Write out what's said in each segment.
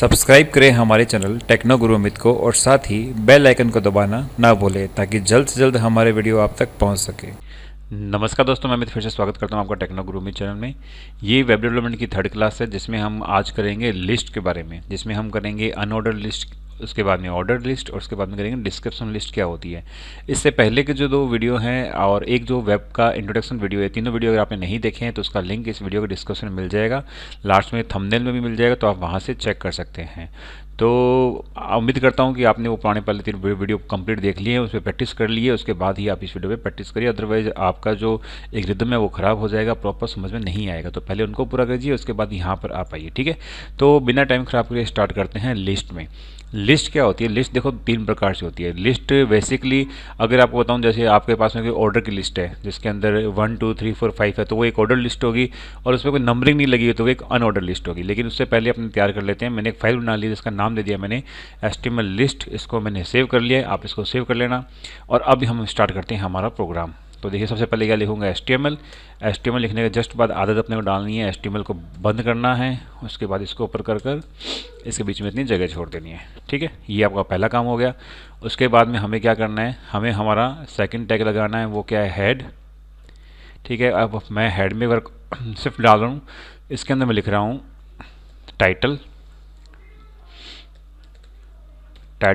Subscribe करें हमारे channel techno गुरु अमित को और साथ ही बेल आइकन को दबाना ना भूलें ताकि जल्द से जल्द हमारे वीडियो आप तक पहुंच सके। नमस्कार दोस्तों, मैं अमित फिर से स्वागत करता हूं आपका टेक्नो गुरु अमित चैनल में। ये वेब डेवलपमेंट की थर्ड क्लास है जिसमें हम आज करेंगे लिस्ट के बारे में, जिसमें हम करेंगे अनऑर्डर लिस्ट, उसके बाद में ऑर्डर लिस्ट और उसके बाद में करेंगे डिस्क्रिप्शन लिस्ट क्या होती है। इससे पहले के जो दो वीडियो हैं और एक जो वेब का इंट्रोडक्शन वीडियो है, तीनों वीडियो अगर आपने नहीं देखे हैं तो उसका लिंक इस वीडियो के डिस्क्रिप्शन में मिल जाएगा, लास्ट में थंबनेल में भी मिल जाएगा, तो आप वहाँ से चेक कर सकते हैं। तो उम्मीद करता हूँ कि आपने वो पुराने पहले तीन वीडियो कंप्लीट देख लिए हैं, उस पर प्रैक्टिस कर लिए, उसके बाद ही आप इस वीडियो पे प्रैक्टिस करिए, अदरवाइज आपका जो एक रिदम है वो ख़राब हो जाएगा, प्रॉपर समझ में नहीं आएगा। तो पहले उनको पूरा कीजिए, उसके बाद यहाँ पर आप आइए, ठीक है। तो बिना टाइम ख़राब करिए स्टार्ट करते हैं लिस्ट में। लिस्ट क्या होती है? लिस्ट देखो तीन प्रकार से होती है। लिस्ट बेसिकली अगर आपको बताऊं, जैसे आपके पास में कोई ऑर्डर की लिस्ट है जिसके अंदर 1 2 3 4 5 है, तो वो एक ऑर्डर लिस्ट होगी, और उसमें कोई नंबरिंग नहीं लगी है तो वो एक अनऑर्डर लिस्ट होगी। लेकिन उससे पहले अपने तैयार कर लेते हैं। मैंने एक फाइल बना ली जिसका नाम दे दिया मैंने HTML लिस्ट, इसको मैंने सेव कर लिया है, आप इसको सेव कर लेना। और अब हम स्टार्ट करते हैं हमारा प्रोग्राम। तो देखिए सबसे पहले क्या लिखूंगा, HTML लिखने के जस्ट बाद आदत अपने को डालनी है, HTML को बंद करना है, उसके बाद इसको ऊपर कर इसके बीच में इतनी जगह छोड़ देनी है, ठीक है। ये आपका पहला काम हो गया। उसके बाद में हमें क्या करना है, हमें हमारा सेकंड टैग लगाना है, वो क्या है, हेड, ठीक है। अब मैं हेड में वर्क सिर्फ डाल रहा हूँ, इसके अंदर मैं लिख रहा हूँ टाइटल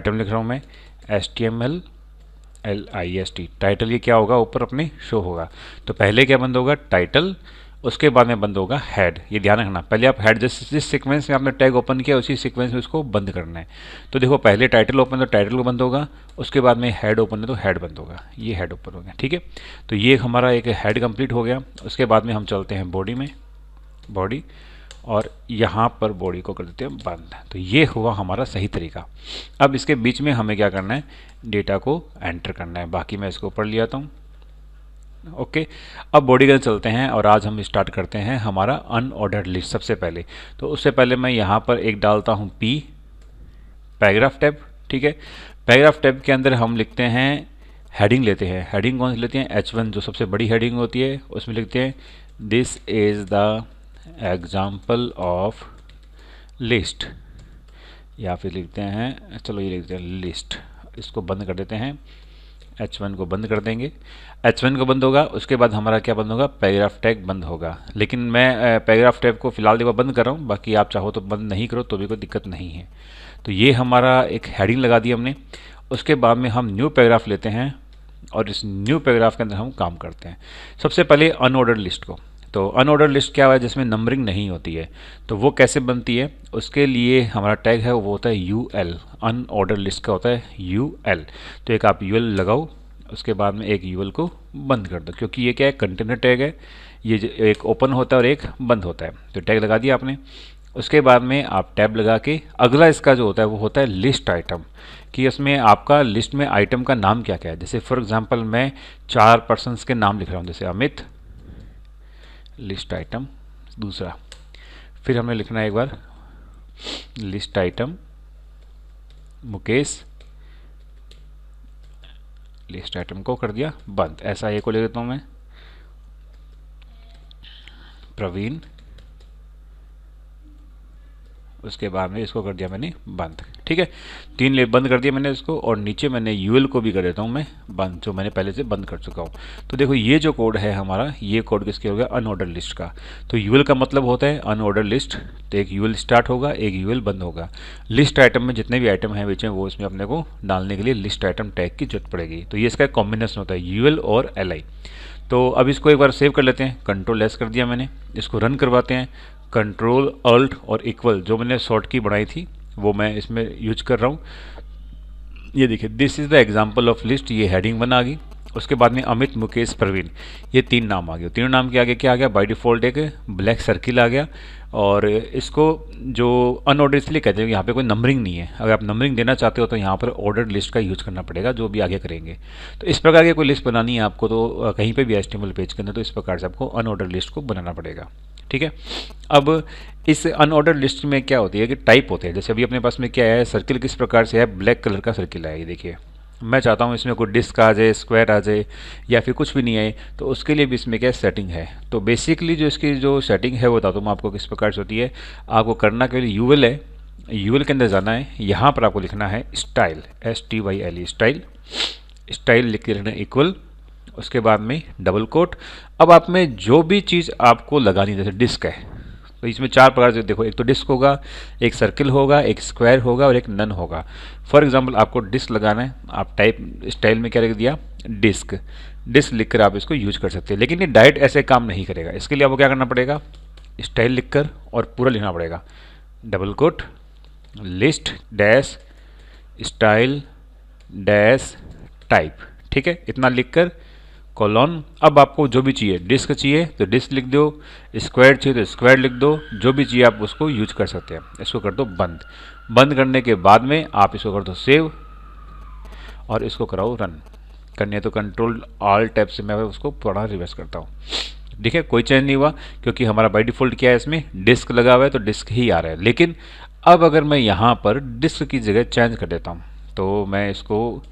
लिख रहा हूँ मैं HTML LIST। टाइटल ये क्या होगा, ऊपर अपने शो होगा। तो पहले क्या बंद होगा, टाइटल, उसके बाद में बंद होगा हेड। ये ध्यान रखना, पहले आप हेड जिस सीक्वेंस में आपने टैग ओपन किया उसी सीक्वेंस में उसको बंद करना है। तो देखो पहले टाइटल ओपन है तो टाइटल को बंद होगा, उसके बाद में हेड ओपन है तो हेड बंद होगा, ये हेड ओपन हो गया, ठीक है। तो ये हमारा एक हेड कंप्लीट हो गया। उसके बाद में हम चलते हैं बॉडी में, बॉडी, और यहाँ पर बॉडी को कर देते हैं बंद। तो ये हुआ हमारा सही तरीका। अब इसके बीच में हमें क्या करना है, डेटा को एंटर करना है। बाकी मैं इसको ऊपर ले आता हूँ, ओके। अब बॉडी के चलते हैं और आज हम स्टार्ट करते हैं हमारा अनऑर्डर्ड लिस्ट। सबसे पहले तो उससे पहले मैं यहाँ पर एक डालता हूँ P, पैराग्राफ टैब, ठीक है। पैराग्राफ टैब के अंदर हम लिखते हैं, हेडिंग लेते हैं। हेडिंग कौन सी लेते हैं, H1 जो सबसे बड़ी हेडिंग होती है, उसमें लिखते हैं this is the example of list, या फिर लिखते हैं, चलो ये लिखते हैं लिस्ट। इसको बंद कर देते हैं, H1 को बंद कर देंगे। H1 को बंद होगा, उसके बाद हमारा क्या बंद होगा, पैराग्राफ टैग बंद होगा। लेकिन मैं पैराग्राफ टैग को फिलहाल देखो बंद कर रहा हूँ, बाकी आप चाहो तो बंद नहीं करो तो भी कोई दिक्कत नहीं है। तो ये हमारा एक हेडिंग लगा दी हमने। उसके बाद में हम न्यू पैराग्राफ लेते हैं और इस न्यू पैराग्राफ के अंदर हम काम करते हैं। सबसे पहले अनऑर्डर लिस्ट को, तो अनऑर्डर लिस्ट क्या है, जिसमें नंबरिंग नहीं होती है, तो वो कैसे बनती है, उसके लिए हमारा टैग है वो होता है UL। अनऑर्डर लिस्ट का होता है UL। तो एक आप UL लगाओ, उसके बाद में एक UL को बंद कर दो, क्योंकि ये क्या है, कंटेनर टैग है, ये एक ओपन होता है और एक बंद होता है। तो टैग लगा दिया आपने। उसके बाद में आप टैब लगा के अगला इसका जो होता है वो होता है लिस्ट आइटम, कि इसमें आपका लिस्ट में आइटम का नाम क्या क्या है। जैसे फॉर एग्जांपल मैं 4 पर्सन्स के नाम लिख रहा हूँ, जैसे अमित, लिस्ट आइटम दूसरा, फिर हमने लिखना है एक बार list item Mukesh, list item को कर दिया बंद। ऐसा एक को ले देता हूँ मैं, प्रवीण, उसके बाद में इसको कर दिया मैंने बंद, ठीक है। 3 ले बंद कर दिया मैंने इसको, और नीचे मैंने UL को भी कर देता हूँ मैं बंद, जो मैंने पहले से बंद कर चुका हूँ। तो देखो ये जो कोड है हमारा, ये कोड किसके हो गया, अनऑर्डर लिस्ट का। तो UL का मतलब होता है अनऑर्डर लिस्ट, तो एक UL स्टार्ट होगा, एक UL बंद होगा। लिस्ट आइटम में जितने भी आइटम हैं बीच में, वो इसमें अपने को डालने के लिए लिस्ट आइटम टैग की जरूरत पड़ेगी। तो ये इसका कॉम्बिनेशन होता है UL और LI। तो अब इसको एक बार सेव कर लेते हैं, Ctrl+S कर दिया मैंने, इसको रन करवाते हैं। Ctrl+Alt और इक्वल जो मैंने शॉर्ट की बनाई थी वो मैं इसमें यूज कर रहा हूँ। ये देखिए this is the example of list, ये हेडिंग बना गई। उसके बाद में अमित, मुकेश, प्रवीण, ये 3 नाम आ गए। तीनों नाम के आगे क्या आ गया, बाय डिफ़ॉल्ट एक ब्लैक सर्किल आ गया। और इसको जो अनऑर्डर इसलिए कहते हैं, यहाँ पे कोई नंबरिंग नहीं है। अगर आप नंबरिंग देना चाहते हो तो यहाँ पर ऑर्डर लिस्ट का यूज करना पड़ेगा, जो भी आगे करेंगे। तो इस प्रकार की कोई लिस्ट बनानी है आपको, तो कहीं पे भी HTML पेज के अंदर, तो इस प्रकार से आपको अनऑर्डर लिस्ट को बनाना पड़ेगा, ठीक है। अब इस अनऑर्डर लिस्ट में क्या होती है कि टाइप होते हैं। जैसे अभी अपने पास में क्या है, सर्किल किस प्रकार से है, ब्लैक कलर का सर्किल है, ये देखिए। मैं चाहता हूँ इसमें कोई डिस्क आ जाए, स्क्वायर आ जाए, या फिर कुछ भी नहीं आए, तो उसके लिए भी इसमें क्या सेटिंग है। तो बेसिकली जो इसकी जो सेटिंग है वो बता दूँ मैं आपको किस प्रकार से होती है। आपको करना के लिए UL है, यूएल के अंदर जाना है, यहाँ पर आपको लिखना है स्टाइल, STYLE स्टाइल, स्टाइल लिख के रखना इक्वल, उसके बाद में डबल कोट। अब आप में जो भी चीज़ आपको लगानी, जैसे डिस्क है तो इसमें 4 प्रकार से देखो, एक तो डिस्क होगा, एक सर्किल होगा, एक स्क्वायर होगा और एक नन होगा। फॉर एग्जांपल आपको डिस्क लगाना है, आप टाइप स्टाइल में क्या लिख दिया, डिस्क, डिस्क लिखकर आप इसको यूज कर सकते हैं। लेकिन ये डायरेक्ट ऐसे काम नहीं करेगा, इसके लिए आपको क्या करना पड़ेगा, स्टाइल लिखकर और पूरा लिखना पड़ेगा, double quote, list dash style dash type, ठीक है, इतना लिखकर कॉलन। अब आपको जो भी चाहिए, डिस्क चाहिए तो डिस्क लिख दो, स्क्वायर चाहिए तो स्क्वायर लिख दो, जो भी चाहिए आप उसको यूज कर सकते हैं। इसको कर दो बंद। बंद करने के बाद में आप इसको कर दो सेव और इसको कराओ रन। करनी है तो कंट्रोल ऑल टैब से मैं उसको थोड़ा रिवर्स करता हूँ। देखिए कोई चेंज नहीं हुआ, क्योंकि हमारा बाय डिफ़ॉल्ट क्या है, इसमें डिस्क लगा हुआ है तो डिस्क ही आ रहा है। लेकिन अब अगर मैं यहाँ पर डिस्क की जगह चेंज कर देता हूँ, तो मैं इसको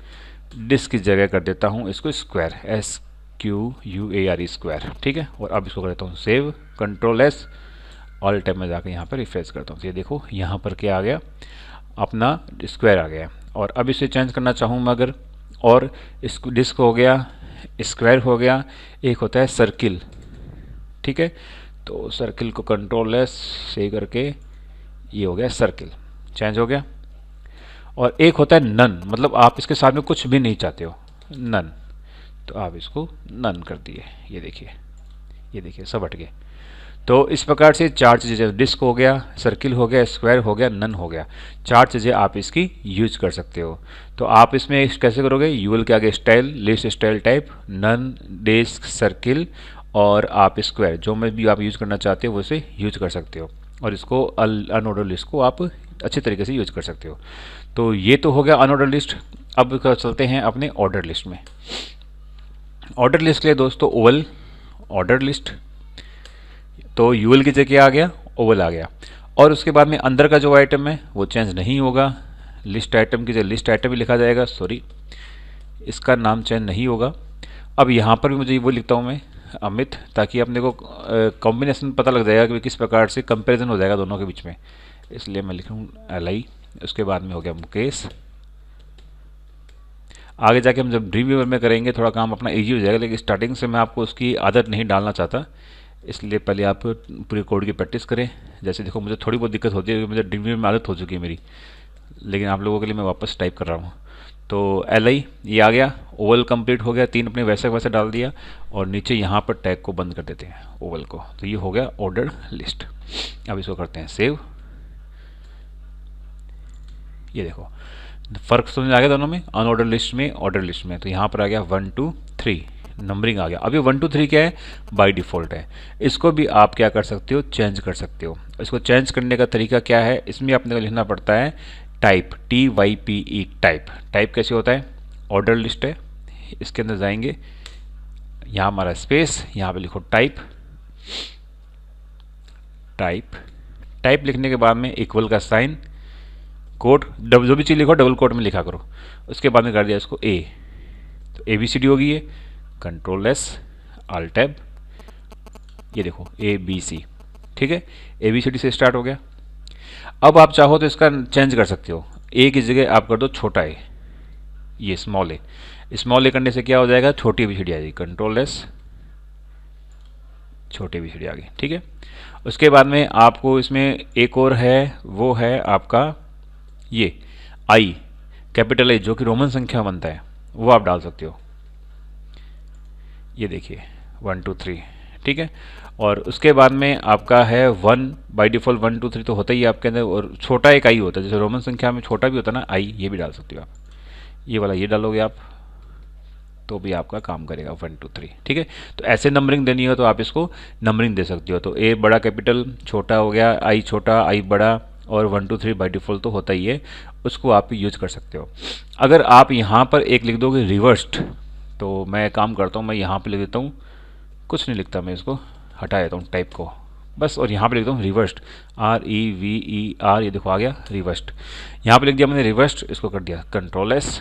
डिस्क की जगह कर देता हूँ इसको स्क्वायर, SQUARE स्क्वायर, ठीक है। और अब इसको कर देता हूँ save, control S, all time में जाकर यहाँ पर रिफ्रेश करता हूँ। तो ये देखो यहाँ पर क्या आ गया, अपना स्क्वायर आ गया। और अब इसे चेंज करना चाहूँ मैं अगर, और इसको डिस्क हो गया, स्क्वायर हो गया, एक होता है सर्किल, ठीक है। तो सर्किल को कंट्रोल S से करके ये हो गया सर्किल, चेंज हो गया। और एक होता है नन, मतलब आप इसके साथ में कुछ भी नहीं चाहते हो, नन, तो आप इसको नन कर दिए। ये देखिए सब हट गए। तो इस प्रकार से 4 चीज़ें, डिस्क हो गया, सर्किल हो गया, स्क्वायर हो गया, नन हो गया, 4 चीज़ें आप इसकी यूज कर सकते हो। तो आप इसमें कैसे करोगे, यूएल के आगे style, list style type, none, disc, circle और आप स्क्वायर, जो में भी आप यूज करना चाहते हो वो इसे यूज कर सकते हो। और इसको अनऑर्डर लिस्ट को आप अच्छे तरीके से यूज कर सकते हो। तो ये तो हो गया अनऑर्डर लिस्ट। अब चलते हैं अपने ऑर्डर लिस्ट में। ऑर्डर लिस्ट के लिए दोस्तों ओवल ऑर्डर लिस्ट, तो यूएल की जगह आ गया, ओवल आ गया। और उसके बाद में अंदर का जो आइटम है वो चेंज नहीं होगा, लिस्ट आइटम की जगह लिस्ट आइटम ही लिखा जाएगा, सॉरी इसका नाम चेंज नहीं होगा। अब यहाँ पर भी मुझे वो लिखता हूँ मैं अमित, ताकि अपने को कॉम्बिनेशन पता लग जाएगा कि किस प्रकार से कंपैरिजन हो जाएगा दोनों के बीच में, इसलिए मैं लिख रहा हूँ LI। उसके बाद में हो गया मुकेश। आगे जाके हम जब ड्रीम वीवर में करेंगे थोड़ा काम अपना इजी हो जाएगा, लेकिन स्टार्टिंग से मैं आपको उसकी आदत नहीं डालना चाहता, इसलिए पहले आप पूरे कोड की प्रैक्टिस करें। जैसे देखो मुझे थोड़ी बहुत दिक्कत होती है क्योंकि मुझे ड्रीम वीवर में आदत हो चुकी है मेरी, लेकिन आप लोगों के लिए मैं वापस टाइप कर रहा हूँ। तो LI ये आ गया, ओवल कंप्लीट हो गया, 3 अपने वैसे वैसे डाल दिया और नीचे यहाँ पर टैग को बंद कर देते हैं ओवल को। तो ये हो गया ऑर्डर लिस्ट। अब इसको करते हैं सेव। ये देखो फ़र्क समझ आ गया दोनों में, अनऑर्डर लिस्ट में, ऑर्डर लिस्ट में। तो यहाँ पर आ गया 1 2 3 नंबरिंग आ गया। अब ये 1 2 3 क्या है, बाय डिफ़ॉल्ट है। इसको भी आप क्या कर सकते हो, चेंज कर सकते हो। इसको चेंज करने का तरीका क्या है, इसमें अपने को लिखना पड़ता है टाइप, TYPE टाइप। टाइप कैसे होता है, ऑर्डर लिस्ट है, इसके अंदर जाएंगे, यहाँ हमारा स्पेस, यहाँ पे लिखो टाइप, टाइप, टाइप लिखने के बाद में इक्वल का साइन, कोड, जो भी चीज़ लिखो डबल कोड में लिखा करो। उसके बाद में कर दिया इसको A, तो ABCD होगी ये, कंट्रोल S ऑल टैब, ये देखो ABC, ठीक है, ABCD से स्टार्ट हो गया। अब आप चाहो तो इसका चेंज कर सकते हो, A की जगह आप कर दो छोटा A, ये स्मॉल A। स्मॉल A करने से क्या हो जाएगा, छोटी ABCD आ जाएगी, कंट्रोल S, छोटी ABCD आ गई, ठीक है। उसके बाद में आपको इसमें एक और है, वो है आपका ये I, कैपिटल I, जो कि रोमन संख्या बनता है, वो आप डाल सकते हो। ये देखिए 1 2 3, ठीक है। और उसके बाद में आपका है 1, बाय डिफ़ॉल्ट 1 2 3 तो होता ही है आपके अंदर, और छोटा एक I होता है, जैसे रोमन संख्या में छोटा भी होता है ना I, ये भी डाल सकते हो आप। ये वाला ये डालोगे आप तो भी आपका काम करेगा 1 2 3, ठीक है। तो ऐसे नंबरिंग देनी हो तो आप इसको नंबरिंग दे सकते हो। तो A बड़ा कैपिटल, छोटा हो गया I छोटा, I बड़ा, और 1 2 3 बाई डिफ़ॉल्ट तो होता ही है, उसको आप यूज कर सकते हो। अगर आप यहाँ पर एक लिख दोगे रिवर्स्ड, तो मैं काम करता हूँ, मैं यहाँ पे लिख देता हूँ, कुछ नहीं लिखता, मैं इसको हटा देता हूँ टाइप को बस, और यहाँ पे लिखता हूँ रिवर्स्ड, REVER, ये देखो आ गया रिवर्स्ड। यहाँ पे लिख दिया मैंने रिवर्स्ड, इसको कर दिया कंट्रोल S।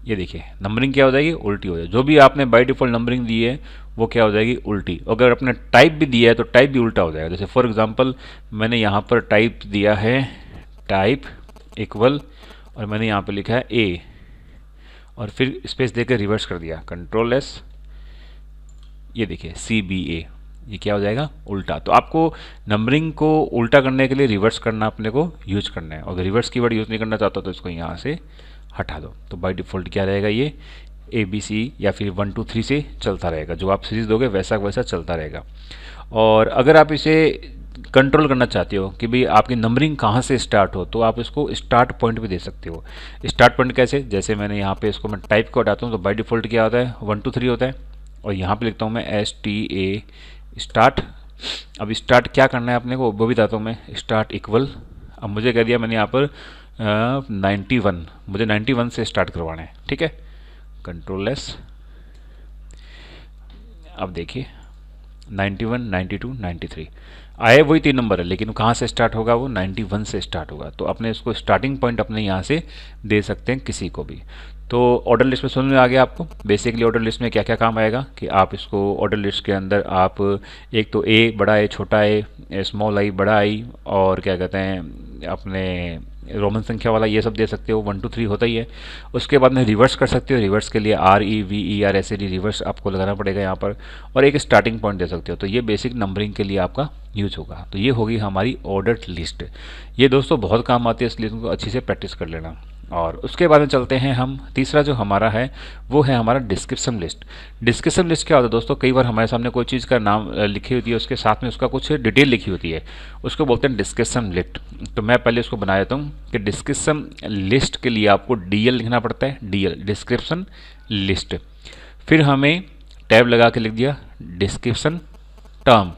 ये देखिए नंबरिंग क्या हो जाएगी, उल्टी हो जाएगी। जो भी आपने बाय डिफ़ॉल्ट नंबरिंग दी है वो क्या हो जाएगी, उल्टी। अगर अपने टाइप भी दिया है तो टाइप भी उल्टा हो जाएगा। जैसे फॉर एग्जांपल मैंने यहाँ पर टाइप दिया है टाइप इक्वल, और मैंने यहाँ पर लिखा है ए, और फिर स्पेस देकर रिवर्स कर दिया, कंट्रोल एस, ये देखिए CBA, ये क्या हो जाएगा, उल्टा। तो आपको नंबरिंग को उल्टा करने के लिए रिवर्स करना अपने को यूज करना है। अगर रिवर्स कीवर्ड यूज़ नहीं करना चाहता तो इसको यहाँ से हटा दो। तो बाय डिफ़ॉल्ट क्या रहेगा, ये ABC या फिर 1 2 3 से चलता रहेगा। जो आप सीरीज दोगे वैसा वैसा चलता रहेगा। और अगर आप इसे कंट्रोल करना चाहते हो कि भाई आपकी नंबरिंग कहाँ से स्टार्ट हो, तो आप इसको स्टार्ट पॉइंट भी दे सकते हो। स्टार्ट पॉइंट कैसे, जैसे मैंने यहाँ पे इसको मैं टाइप को हटाता हूँ तो बाय डिफ़ॉल्ट क्या होता है, 1 2 3 होता है, और यहाँ पे लिखता हूँ मैं STA स्टार्ट। अब स्टार्ट क्या करना है अपने को वो भी बताता हूँ मैं, स्टार्ट इक्वल। अब मुझे कह दिया मैंने यहाँ पर 91, मुझे 91 से स्टार्ट करवाना है, ठीक है, कंट्रोल एस। अब देखिए 91, 92, 93 आए, वही 3 नंबर है, लेकिन कहाँ से स्टार्ट होगा, वो 91 से स्टार्ट होगा। तो अपने इसको स्टार्टिंग पॉइंट अपने यहाँ से दे सकते हैं किसी को भी। तो ऑर्डर लिस्ट में समझ में आ गया आपको बेसिकली ऑर्डर लिस्ट में क्या क्या काम आएगा, कि आप इसको ऑर्डर लिस्ट के अंदर आप एक तो ए बड़ा ए छोटा ए स्मॉल आई बड़ा आई, और क्या कहते हैं अपने रोमन संख्या वाला ये सब दे सकते हो, 1 2 3 होता ही है। उसके बाद में रिवर्स कर सकते हो, रिवर्स के लिए REVERSAD रिवर्स आपको लगाना पड़ेगा यहाँ पर, और एक स्टार्टिंग पॉइंट दे सकते हो। तो ये बेसिक नंबरिंग के लिए आपका यूज होगा। तो ये होगी हमारी ऑर्डर लिस्ट। ये दोस्तों बहुत काम आती है, इसलिए तुमको अच्छी से प्रैक्टिस कर लेना। और उसके बाद में चलते हैं हम, तीसरा जो हमारा है वो है हमारा डिस्क्रिप्शन लिस्ट। डिस्क्रिप्शन लिस्ट क्या होता है दोस्तों, कई बार हमारे सामने कोई चीज़ का नाम लिखी होती है, उसके साथ में उसका कुछ डिटेल लिखी होती है, उसको बोलते हैं डिस्क्रिप्शन लिस्ट। तो मैं पहले उसको बना देता हूँ कि डिस्क्रिप्शन लिस्ट के लिए आपको DL लिखना पड़ता है, DL डिस्क्रिप्शन लिस्ट। फिर हमें टैब लगा के लिख दिया डिस्क्रिप्शन टर्म,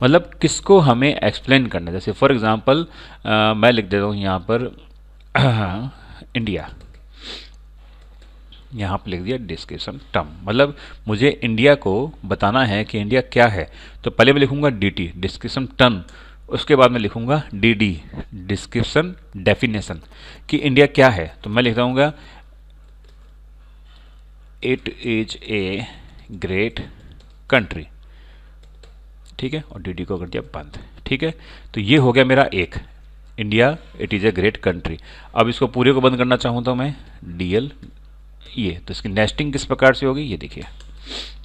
मतलब किसको हमें एक्सप्लेन करना है। जैसे फॉर एग्जांपल मैं लिख देता हूँ यहाँ पर इंडिया, यहाँ पर लिख दिया डिस्क्रिप्शन टर्म, मतलब मुझे इंडिया को बताना है कि इंडिया क्या है। तो पहले मैं लिखूंगा DT डिस्क्रिप्शन टर्म, उसके बाद मैं लिखूंगा DD डिस्क्रिप्शन डेफिनेशन, कि इंडिया क्या है। तो मैं लिख दूंगा it is a great country, ठीक है, और DD को कर दिया बंद, ठीक है। तो ये हो गया मेरा एक, India it is a great country. अब इसको पूरे को बंद करना चाहूँ तो मैं DL ये, तो इसकी नेस्टिंग किस प्रकार से होगी, ये देखिए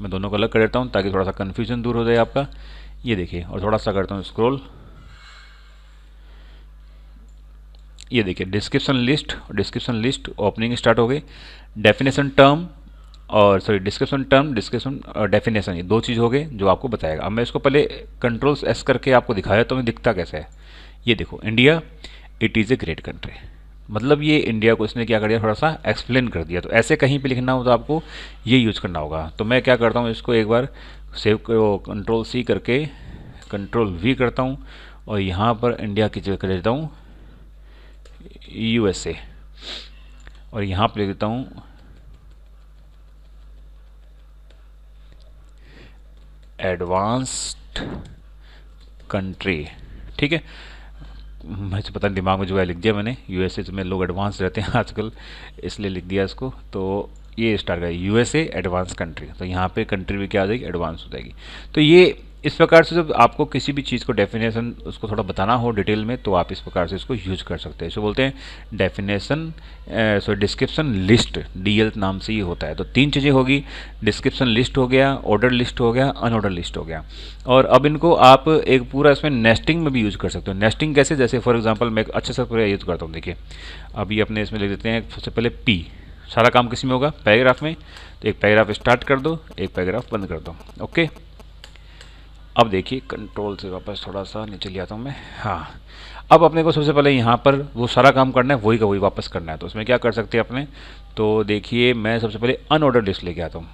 मैं दोनों को अलग कर देता हूँ ताकि थोड़ा सा कन्फ्यूजन दूर हो जाए आपका। ये देखिए, और थोड़ा सा करता हूँ स्क्रॉल, ये देखिए description list, description list opening start हो गई। डेफिनेशन टर्म और sorry description term description definition, ये दो चीज़ हो गए जो आपको बताएगा। अब मैं इसको पहले कंट्रोल S करके आपको दिखाया तो मैं दिखता कैसे है, ये देखो India it is a great country, मतलब ये इंडिया को इसने क्या कर दिया, थोड़ा सा एक्सप्लेन कर दिया। तो ऐसे कहीं पे लिखना हो तो आपको ये यूज करना होगा। तो मैं क्या करता हूँ, इसको एक बार सेव करो, कंट्रोल C करके कंट्रोल V करता हूँ, और यहाँ पर इंडिया की जगह कर देता हूँ USA, और यहाँ पर लिख देता हूँ एडवांस्ड कंट्री, ठीक है। मुझे पता नहीं दिमाग में जो है लिख दिया मैंने, USA में लोग एडवांस रहते हैं आजकल, इसलिए लिख दिया इसको। तो ये स्टार्ट का USA एडवांस कंट्री, तो यहाँ पे कंट्री भी क्या आ जाएगी, एडवांस हो जाएगी। तो ये इस प्रकार से जब आपको किसी भी चीज़ को डेफिनेशन उसको थोड़ा बताना हो डिटेल में, तो आप इस प्रकार से इसको यूज कर सकते हैं। इसको बोलते हैं definition sorry description list, DL नाम से ये होता है। तो तीन चीज़ें होगी, डिस्क्रिप्शन लिस्ट हो गया, ऑर्डर लिस्ट हो गया, अनऑर्डर लिस्ट हो गया। और अब इनको आप एक पूरा इसमें नेस्टिंग में भी यूज कर सकते हो। नेस्टिंग कैसे, जैसे फॉर एग्जांपल मैं अच्छे से पूरा यूज करता हूँ, देखिए अभी अपने इसमें लिख देते हैं सबसे पहले P, सारा काम किसी में होगा, पैराग्राफ में। तो एक पैराग्राफ स्टार्ट कर दो, एक पैराग्राफ बंद कर दो, ओके। अब देखिए कंट्रोल से वापस थोड़ा सा नीचे ले आता हूँ मैं, हाँ। अब अपने को सबसे पहले यहाँ पर वो सारा काम करना है, वही का वही वापस करना है। तो उसमें क्या कर सकते हैं अपने, तो देखिए मैं सबसे पहले अनऑर्डर लिस्ट लेके आता हूँ।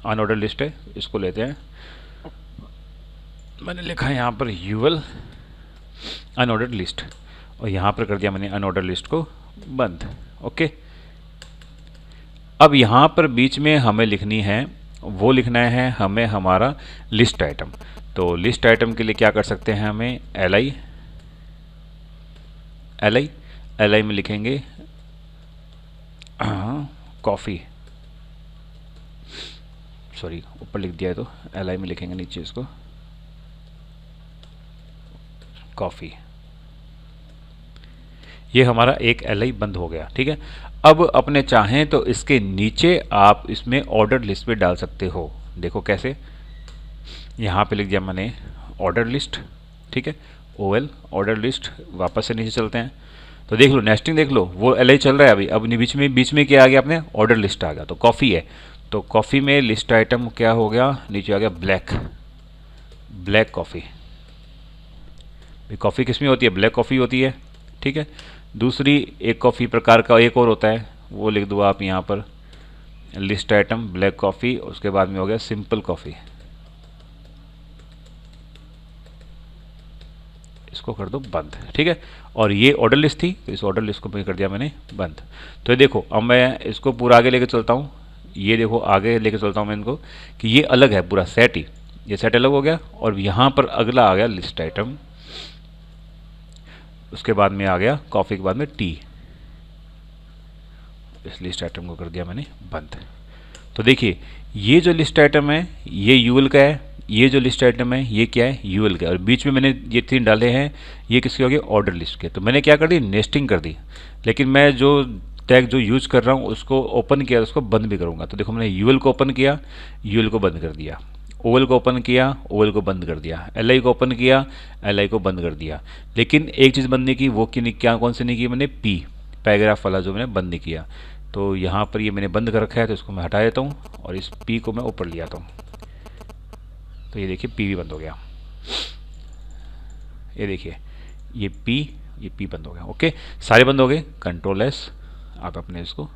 अनऑर्डर लिस्ट है, इसको लेते हैं, मैंने लिखा है यहाँ पर UL अनऑर्डर लिस्ट, और यहाँ पर कर दिया मैंने अनऑर्डर लिस्ट को बंद, ओके। अब यहाँ पर बीच में हमें लिखनी है, वो लिखना है हमें हमारा लिस्ट आइटम। तो लिस्ट आइटम के लिए क्या कर सकते हैं, हमें LI में लिखेंगे कॉफ़ी, सॉरी ऊपर लिख दिया है तो LI में लिखेंगे नीचे इसको, कॉफ़ी। ये हमारा एक LI बंद हो गया, ठीक है। अब अपने चाहें तो इसके नीचे आप इसमें ऑर्डर लिस्ट पे डाल सकते हो। देखो कैसे, यहाँ पे लिख दिया मैंने ऑर्डर लिस्ट, ठीक है, OL ऑर्डर लिस्ट। वापस से नीचे चलते हैं तो देख लो नेस्टिंग, देख लो वो LI चल रहा है अभी। अब बीच में क्या आ गया अपने, ऑर्डर लिस्ट आ गया। तो कॉफ़ी है तो कॉफ़ी में लिस्ट आइटम क्या हो गया, नीचे आ गया ब्लैक कॉफ़ी। कॉफ़ी किस में होती है, ब्लैक कॉफ़ी होती है, ठीक है। दूसरी एक कॉफ़ी प्रकार का एक और होता है, वो लिख दो आप यहाँ पर, लिस्ट आइटम ब्लैक कॉफ़ी। उसके बाद में हो गया सिंपल कॉफ़ी, इसको कर दो बंद, ठीक है। और ये ऑर्डर लिस्ट थी तो इस ऑर्डर लिस्ट को कर दिया मैंने बंद। तो ये देखो अब मैं इसको पूरा आगे लेके चलता हूँ। ये देखो आगे लेके चलता हूँ मैं इनको कि ये अलग है पूरा सेट ही, ये सेट अलग हो गया। और यहाँ पर अगला आ गया लिस्ट आइटम, उसके बाद में आ गया कॉफ़ी के बाद में टी। इस लिस्ट आइटम को कर दिया मैंने बंद। तो देखिए ये जो लिस्ट आइटम है ये यूएल का है, ये जो लिस्ट आइटम है ये क्या है, यूएल का। और बीच में मैंने ये 3 डाले हैं, ये किसके हो गए, ऑर्डर लिस्ट के। तो मैंने क्या कर दी, नेस्टिंग कर दी। लेकिन मैं जो टैग जो यूज कर रहा हूँ उसको ओपन किया, उसको बंद भी करूँगा। तो देखो मैंने यूएल को ओपन किया, यूएल को बंद कर दिया, OL को ओपन किया, OL को बंद कर दिया, LI को ओपन किया, LI को बंद कर दिया। लेकिन एक चीज़ बंद नहीं की, वो की नहीं, क्या कौन सी नहीं की मैंने, पैराग्राफ वाला जो मैंने बंद नहीं किया। तो यहाँ पर ये मैंने बंद कर रखा है तो इसको मैं हटा देता हूँ और इस P को मैं ऊपर ले आता हूँ। तो ये देखिए P भी बंद हो गया, ये देखिए ये P बंद हो गया। ओके, सारे बंद हो गए। Ctrl+S, आप अपने इसको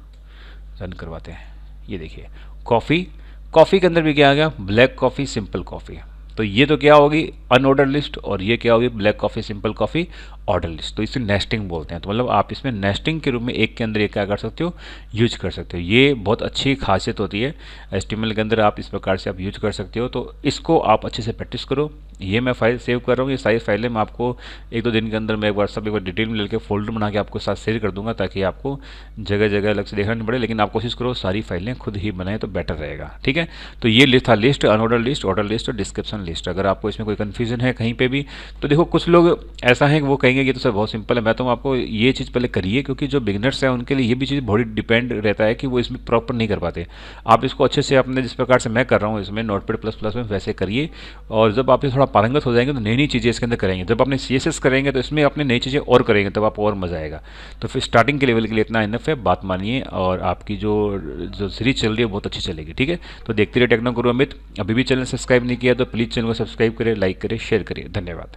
रन करवाते हैं। ये देखिए कॉफ़ी के अंदर भी क्या आ गया, ब्लैक कॉफ़ी सिंपल कॉफ़ी। तो ये तो क्या होगी, अनऑर्डर लिस्ट, और ये क्या होगी, black coffee simple coffee order list. तो इसे नेस्टिंग बोलते हैं। तो मतलब आप इसमें नेस्टिंग के रूप में एक के अंदर एक क्या कर सकते हो, यूज कर सकते हो। ये बहुत अच्छी खासियत होती है HTML के अंदर, आप इस प्रकार से आप यूज कर सकते हो। तो इसको आप अच्छे से प्रैक्टिस करो। ये मैं फाइल सेव कर रहा हूँ, ये सारी फाइलें मैं आपको 1-2 दिन के अंदर मैं एक बार डिटेल में लेकर फोल्डर बना के आपको साथ शेयर कर दूंगा, ताकि आपको जगह जगह अलग से देखना नहीं पड़े। लेकिन आप कोशिश करो सारी फाइलें खुद ही बनाएं तो बेटर रहेगा, ठीक है। तो ये लिस्ट था, list, unordered list, order list और डिस्क्रिप्शन लिस्ट। अगर आपको इसमें कोई कन्फ्यूजन है कहीं पे भी, तो देखो कुछ लोग ऐसा है कि वो कहेंगे ये तो सर बहुत सिंपल है। मैं तो आपको ये चीज़ पहले करिए, क्योंकि जो बिगनर्स हैं उनके लिए ये भी चीज़ बहुत डिपेंड रहता है कि वो इसमें प्रॉपर नहीं कर पाते। आप इसको अच्छे से अपने जिस प्रकार से मैं कर रहा हूँ इसमें नोटपैड++ में वैसे करिए। और जब आप थोड़ा पारंगत हो जाएंगे तो नई नई चीज़ें इसके अंदर करेंगे। जब आपने CSS करेंगे तो इसमें अपने नई चीज़ें और करेंगे, तब आपको और मज़ा आएगा। तो फिर स्टार्टिंग के लेवल के लिए इतना इनफ है, बात मानिए। और आपकी जो सीरीज चल रही है बहुत अच्छी चलेगी, ठीक है। तो देखते रहिए टेक्नो गुरु अमित। अभी भी चैनल सब्सक्राइब नहीं किया तो प्लीज़ चैनल को सब्सक्राइब करें, लाइक करें, शेयर करिए। धन्यवाद।